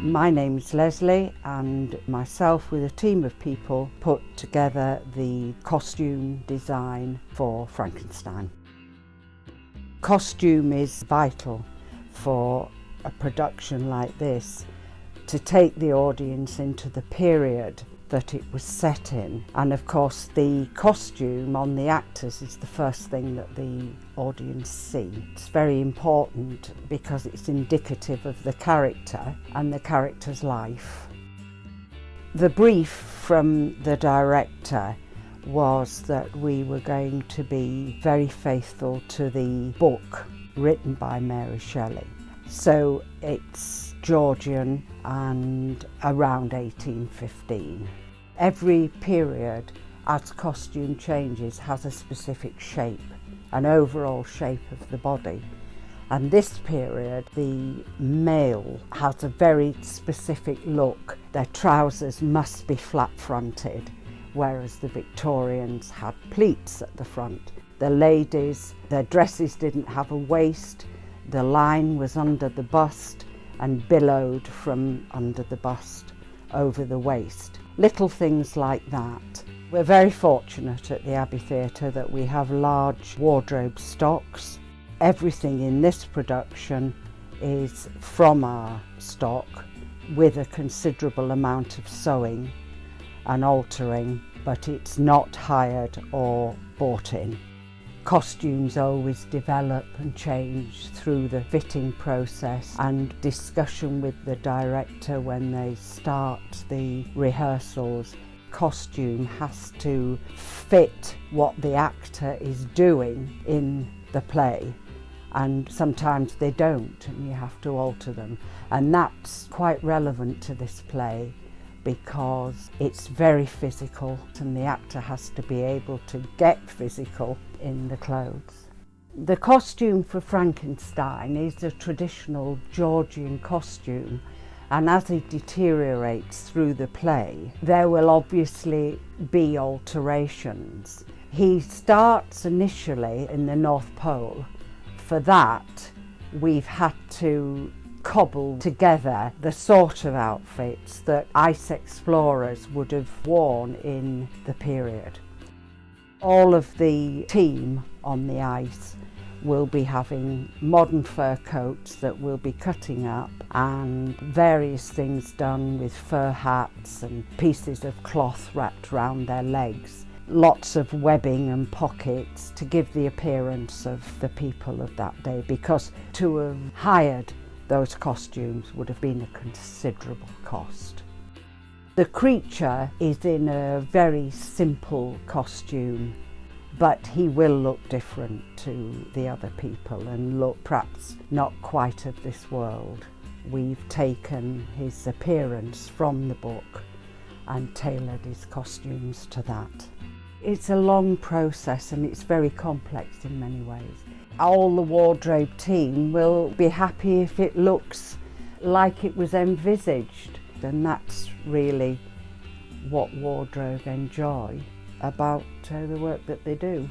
My name's Lesley, and myself with a team of people put together the costume design for Frankenstein. Costume is vital for a production like this, to take the audience into the period that it was set in. And of course the costume on the actors is the first thing that the audience see. It's very important because it's indicative of the character and the character's life. The brief from the director was that we were going to be very faithful to the book written by Mary Shelley. So it's Georgian and around 1815. Every period, as costume changes, has a specific shape, an overall shape of the body. And this period, the male has a very specific look. Their trousers must be flat-fronted, whereas the Victorians had pleats at the front. The ladies, their dresses didn't have a waist. The line was under the bust and billowed from under the bust over the waist. Little things like that. We're very fortunate at the Abbey Theatre that we have large wardrobe stocks. Everything in this production is from our stock, with a considerable amount of sewing and altering, but it's not hired or bought in. Costumes always develop and change through the fitting process and discussion with the director when they start the rehearsals. Costume has to fit what the actor is doing in the play, and sometimes they don't and you have to alter them. And that's quite relevant to this play because it's very physical and the actor has to be able to get physical in the clothes. The costume for Frankenstein is a traditional Georgian costume, and as it deteriorates through the play, there will obviously be alterations. He starts initially in the North Pole. For that, we've had to cobble together the sort of outfits that ice explorers would have worn in the period. All of the team on the ice will be having modern fur coats that we'll be cutting up, and various things done with fur hats and pieces of cloth wrapped around their legs. Lots of webbing and pockets to give the appearance of the people of that day, because to have hired those costumes would have been a considerable cost. The creature is in a very simple costume, but he will look different to the other people and look perhaps not quite of this world. We've taken his appearance from the book and tailored his costumes to that. It's a long process and it's very complex in many ways. All the wardrobe team will be happy if it looks like it was envisaged, and that's really what wardrobe enjoy about the work that they do.